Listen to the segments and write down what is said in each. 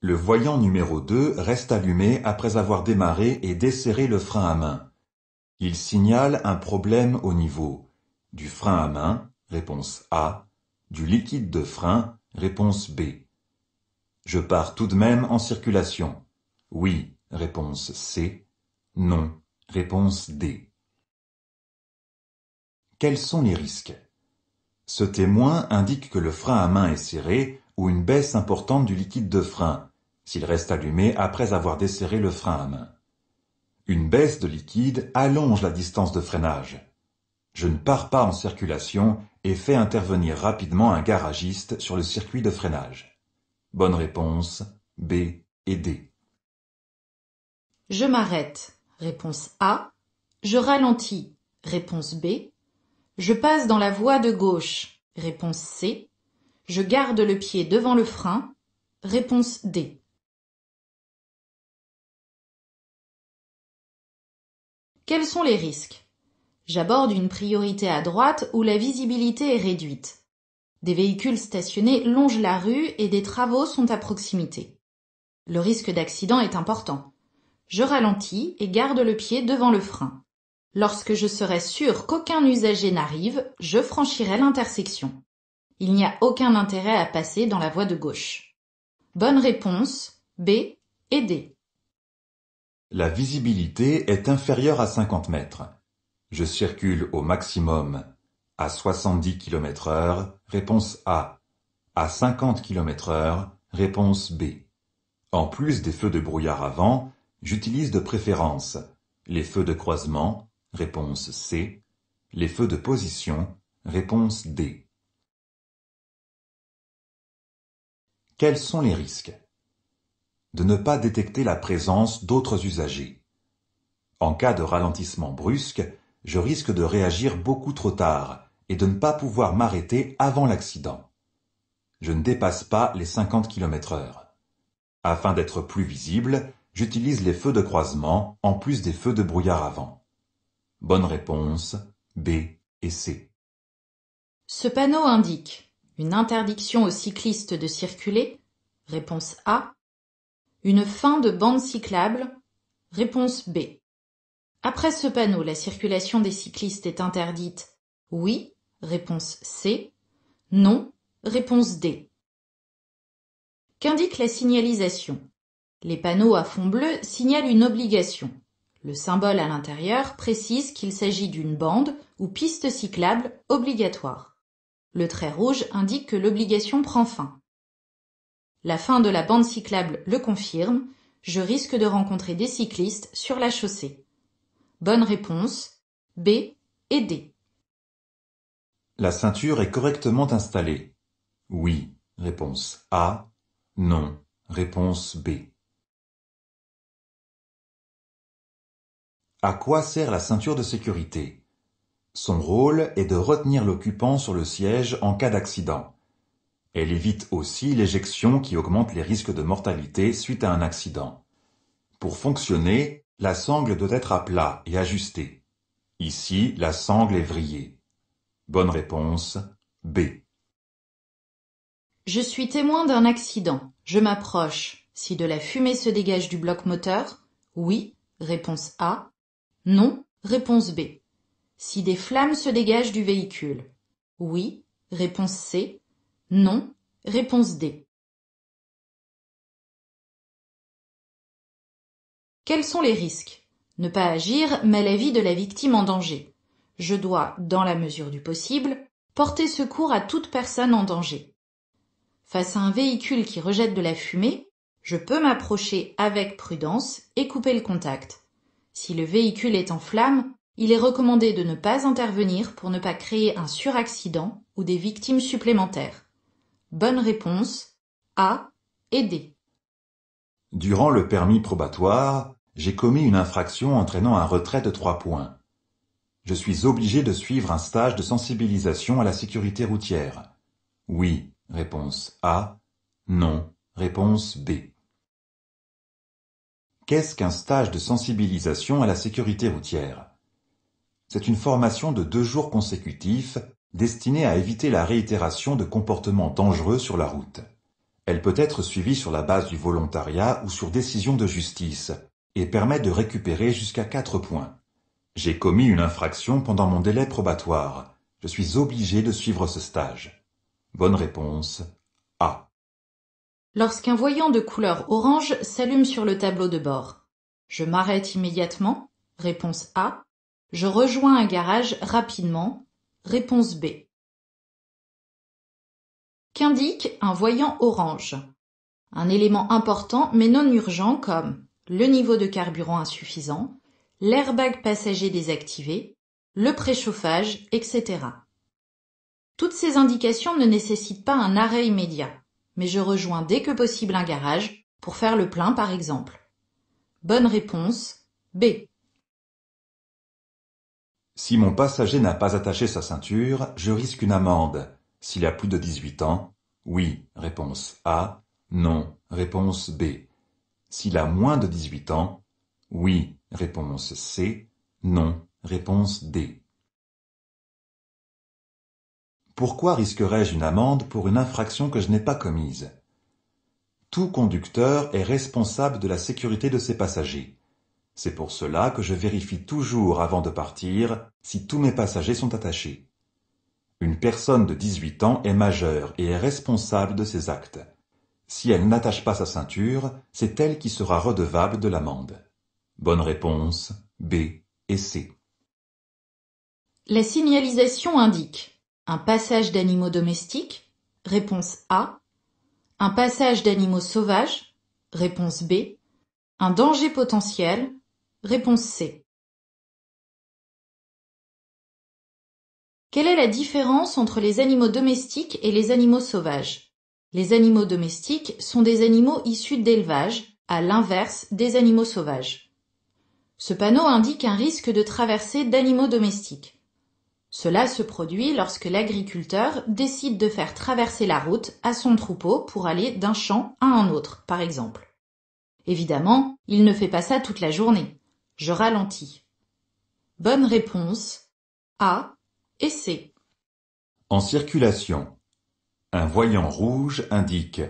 Le voyant numéro 2 reste allumé après avoir démarré et desserré le frein à main. Il signale un problème au niveau du frein à main, réponse A, du liquide de frein, réponse B. Je pars tout de même en circulation. Oui, réponse C. Non, réponse D. Quels sont les risques? Ce témoin indique que le frein à main est serré ou une baisse importante du liquide de frein, s'il reste allumé après avoir desserré le frein à main. Une baisse de liquide allonge la distance de freinage. Je ne pars pas en circulation et fais intervenir rapidement un garagiste sur le circuit de freinage. Bonne réponse, B et D. Je m'arrête, réponse A. Je ralentis, réponse B. Je passe dans la voie de gauche, réponse C. Je garde le pied devant le frein, réponse D. Quels sont les risques? J'aborde une priorité à droite où la visibilité est réduite. Des véhicules stationnés longent la rue et des travaux sont à proximité. Le risque d'accident est important. Je ralentis et garde le pied devant le frein. Lorsque je serai sûr qu'aucun usager n'arrive, je franchirai l'intersection. Il n'y a aucun intérêt à passer dans la voie de gauche. Bonne réponse, B et D. La visibilité est inférieure à 50 mètres. Je circule au maximum à 70 km/h, réponse A. À 50 km/h, réponse B. En plus des feux de brouillard avant, j'utilise de préférence les feux de croisement, réponse C, les feux de position, réponse D. Quels sont les risques? De ne pas détecter la présence d'autres usagers. En cas de ralentissement brusque, je risque de réagir beaucoup trop tard et de ne pas pouvoir m'arrêter avant l'accident. Je ne dépasse pas les 50 km/h. Afin d'être plus visible, j'utilise les feux de croisement en plus des feux de brouillard avant. Bonne réponse, B et C. Ce panneau indique une interdiction aux cyclistes de circuler, réponse A. Une fin de bande cyclable, réponse B. Après ce panneau, la circulation des cyclistes est interdite, oui, réponse C. Non, réponse D. Qu'indique la signalisation? Les panneaux à fond bleu signalent une obligation. Le symbole à l'intérieur précise qu'il s'agit d'une bande ou piste cyclable obligatoire. Le trait rouge indique que l'obligation prend fin. La fin de la bande cyclable le confirme, je risque de rencontrer des cyclistes sur la chaussée. Bonne réponse, B et D. La ceinture est correctement installée. Oui, réponse A. Non, réponse B. À quoi sert la ceinture de sécurité? Son rôle est de retenir l'occupant sur le siège en cas d'accident. Elle évite aussi l'éjection qui augmente les risques de mortalité suite à un accident. Pour fonctionner, la sangle doit être à plat et ajustée. Ici, la sangle est vrillée. Bonne réponse, B. Je suis témoin d'un accident. Je m'approche. Si de la fumée se dégage du bloc moteur, oui, réponse A. Non, réponse B. Si des flammes se dégagent du véhicule, oui, réponse C. Non, réponse D. Quels sont les risques? Ne pas agir met la vie de la victime en danger. Je dois, dans la mesure du possible, porter secours à toute personne en danger. Face à un véhicule qui rejette de la fumée, je peux m'approcher avec prudence et couper le contact. Si le véhicule est en flammes, il est recommandé de ne pas intervenir pour ne pas créer un suraccident ou des victimes supplémentaires. Bonne réponse, A et D. Durant le permis probatoire, j'ai commis une infraction entraînant un retrait de 3 points. Je suis obligé de suivre un stage de sensibilisation à la sécurité routière. Oui, réponse A. Non, réponse B. Qu'est-ce qu'un stage de sensibilisation à la sécurité routière? C'est une formation de 2 jours consécutifs destinée à éviter la réitération de comportements dangereux sur la route. Elle peut être suivie sur la base du volontariat ou sur décision de justice et permet de récupérer jusqu'à 4 points. J'ai commis une infraction pendant mon délai probatoire. Je suis obligé de suivre ce stage. Bonne réponse A. Lorsqu'un voyant de couleur orange s'allume sur le tableau de bord, je m'arrête immédiatement. Réponse A. Je rejoins un garage rapidement. Réponse B. Qu'indique un voyant orange? Un élément important mais non urgent comme le niveau de carburant insuffisant, l'airbag passager désactivé, le préchauffage, etc. Toutes ces indications ne nécessitent pas un arrêt immédiat, mais je rejoins dès que possible un garage pour faire le plein par exemple. Bonne réponse B. Si mon passager n'a pas attaché sa ceinture, je risque une amende. S'il a plus de 18 ans, oui, réponse A, non, réponse B. S'il a moins de 18 ans, oui, réponse C, non, réponse D. Pourquoi risquerais-je une amende pour une infraction que je n'ai pas commise? Tout conducteur est responsable de la sécurité de ses passagers. C'est pour cela que je vérifie toujours avant de partir si tous mes passagers sont attachés. Une personne de 18 ans est majeure et est responsable de ses actes. Si elle n'attache pas sa ceinture, c'est elle qui sera redevable de l'amende. Bonne réponse B et C. La signalisation indique un passage d'animaux domestiques. Réponse A. Un passage d'animaux sauvages. Réponse B. Un danger potentiel. Réponse C. Quelle est la différence entre les animaux domestiques et les animaux sauvages? Les animaux domestiques sont des animaux issus d'élevage, à l'inverse des animaux sauvages. Ce panneau indique un risque de traversée d'animaux domestiques. Cela se produit lorsque l'agriculteur décide de faire traverser la route à son troupeau pour aller d'un champ à un autre, par exemple. Évidemment, il ne fait pas ça toute la journée. Je ralentis. Bonne réponse A et C. En circulation, un voyant rouge indique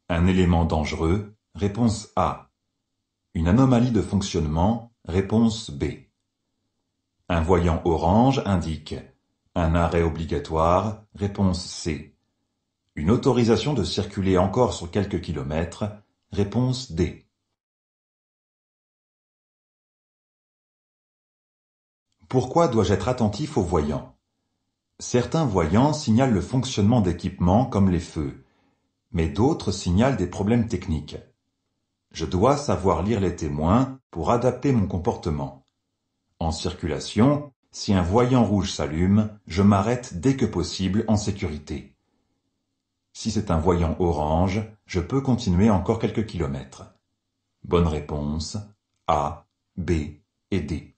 un élément dangereux, réponse A. Une anomalie de fonctionnement, réponse B. Un voyant orange indique un arrêt obligatoire, réponse C. Une autorisation de circuler encore sur quelques kilomètres, réponse D. Pourquoi dois-je être attentif aux voyants? Certains voyants signalent le fonctionnement d'équipements comme les feux, mais d'autres signalent des problèmes techniques. Je dois savoir lire les témoins pour adapter mon comportement. En circulation, si un voyant rouge s'allume, je m'arrête dès que possible en sécurité. Si c'est un voyant orange, je peux continuer encore quelques kilomètres. Bonne réponse A, B et D.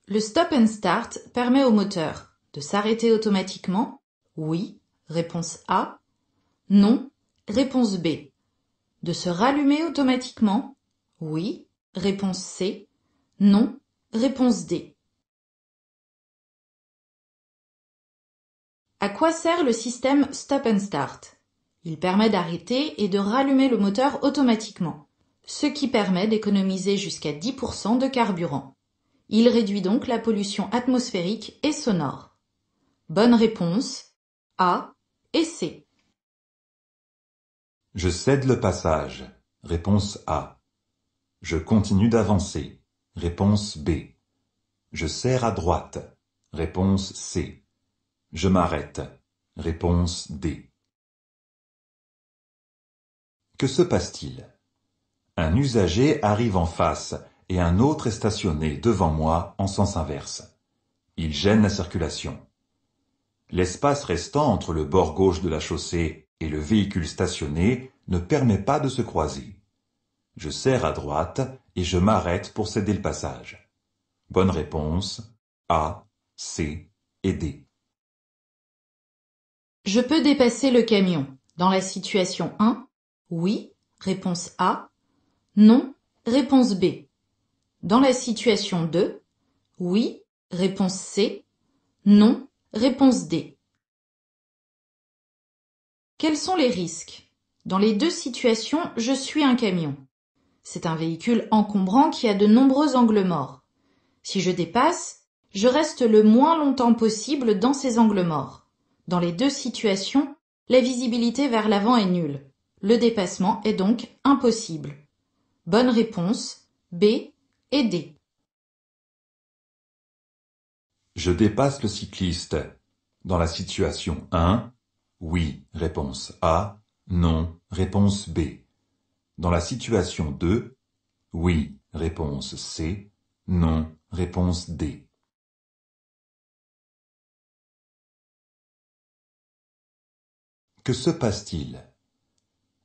Le stop and start permet au moteur de s'arrêter automatiquement. Oui, réponse A. Non, réponse B. De se rallumer automatiquement. Oui, réponse C. Non, réponse D. À quoi sert le système stop and start? Il permet d'arrêter et de rallumer le moteur automatiquement, ce qui permet d'économiser jusqu'à 10% de carburant. Il réduit donc la pollution atmosphérique et sonore. Bonne réponse A et C. Je cède le passage. Réponse A. Je continue d'avancer. Réponse B. Je serre à droite. Réponse C. Je m'arrête. Réponse D. Que se passe-t-il? Un usager arrive en face et un autre est stationné devant moi en sens inverse. Il gêne la circulation. L'espace restant entre le bord gauche de la chaussée et le véhicule stationné ne permet pas de se croiser. Je serre à droite et je m'arrête pour céder le passage. Bonne réponse A, C et D. Je peux dépasser le camion. Dans la situation 1, oui, réponse A. Non, réponse B. Dans la situation 2, oui, réponse C. Non, réponse D. Quels sont les risques? Dans les deux situations, je suis un camion. C'est un véhicule encombrant qui a de nombreux angles morts. Si je dépasse, je reste le moins longtemps possible dans ces angles morts. Dans les deux situations, la visibilité vers l'avant est nulle. Le dépassement est donc impossible. Bonne réponse, B et D. Je dépasse le cycliste. Dans la situation 1, oui, réponse A, non, réponse B. Dans la situation 2, oui, réponse C, non, réponse D. Que se passe-t-il?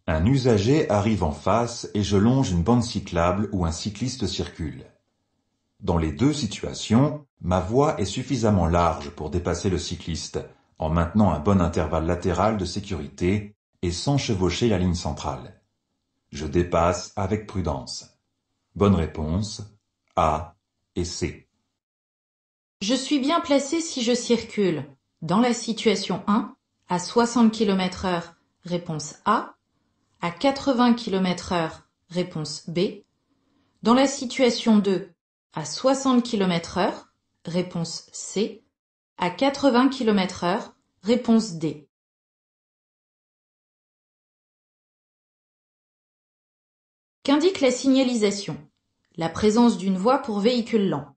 Un usager arrive en face et je longe une bande cyclable où un cycliste circule. Dans les deux situations, ma voie est suffisamment large pour dépasser le cycliste, en maintenant un bon intervalle latéral de sécurité et sans chevaucher la ligne centrale. Je dépasse avec prudence. Bonne réponse, A et C. Je suis bien placé si je circule. Dans la situation 1, à 60 km/h, réponse A. À 80 km/h, réponse B. Dans la situation 2, à 60 km/h, réponse C. À 80 km/h, réponse D. Qu'indique la signalisation? La présence d'une voie pour véhicules lents.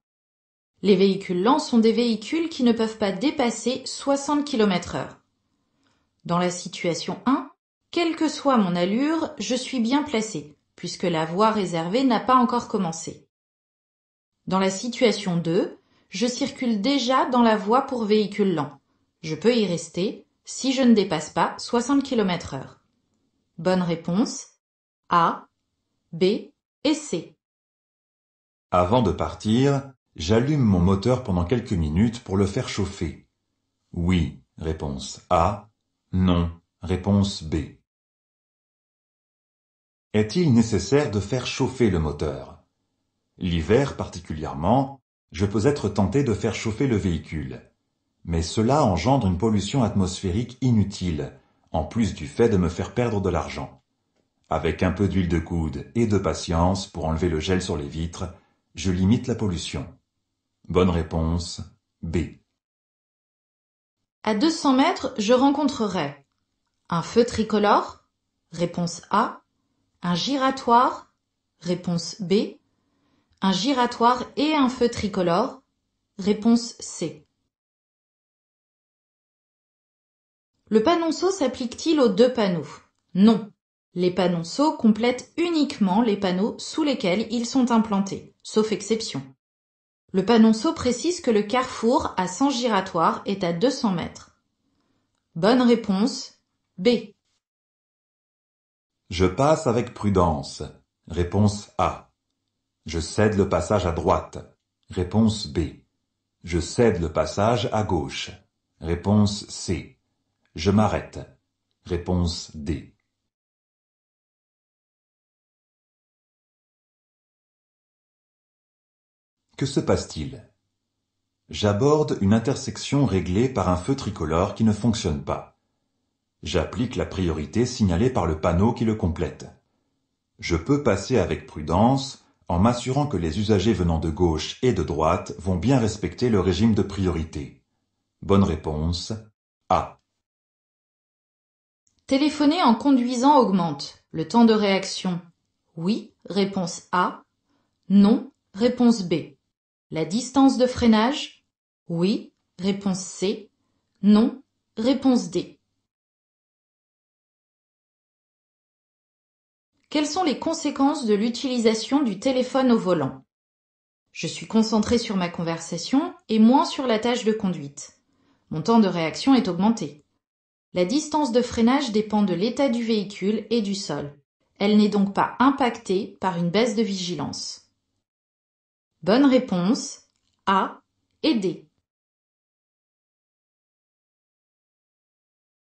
Les véhicules lents sont des véhicules qui ne peuvent pas dépasser 60 km/h. Dans la situation 1, quelle que soit mon allure, je suis bien placé, puisque la voie réservée n'a pas encore commencé. Dans la situation 2, je circule déjà dans la voie pour véhicules lents. Je peux y rester si je ne dépasse pas 60 km/h. Bonne réponse, A, B et C. Avant de partir, j'allume mon moteur pendant quelques minutes pour le faire chauffer. Oui, réponse A. Non, réponse B. Est-il nécessaire de faire chauffer le moteur? L'hiver particulièrement, je peux être tenté de faire chauffer le véhicule. Mais cela engendre une pollution atmosphérique inutile, en plus du fait de me faire perdre de l'argent. Avec un peu d'huile de coude et de patience pour enlever le gel sur les vitres, je limite la pollution. Bonne réponse, B. À 200 mètres, je rencontrerai un feu tricolore, réponse A, un giratoire, réponse B, un giratoire et un feu tricolore, réponse C. Le panonceau s'applique-t-il aux deux panneaux? Non. Les panonceaux complètent uniquement les panneaux sous lesquels ils sont implantés, sauf exception. Le panonceau précise que le carrefour à sens giratoire est à 200 mètres. Bonne réponse, B. Je passe avec prudence. Réponse A. Je cède le passage à droite. Réponse B. Je cède le passage à gauche. Réponse C. Je m'arrête. Réponse D. Que se passe-t-il? J'aborde une intersection réglée par un feu tricolore qui ne fonctionne pas. J'applique la priorité signalée par le panneau qui le complète. Je peux passer avec prudence en m'assurant que les usagers venant de gauche et de droite vont bien respecter le régime de priorité. Bonne réponse, A. Téléphoner en conduisant augmente. Le temps de réaction. Oui, réponse A. Non, réponse B. La distance de freinage. Oui, réponse C. Non, réponse D. Quelles sont les conséquences de l'utilisation du téléphone au volant? Je suis concentré sur ma conversation et moins sur la tâche de conduite. Mon temps de réaction est augmenté. La distance de freinage dépend de l'état du véhicule et du sol. Elle n'est donc pas impactée par une baisse de vigilance. Bonne réponse, A et D.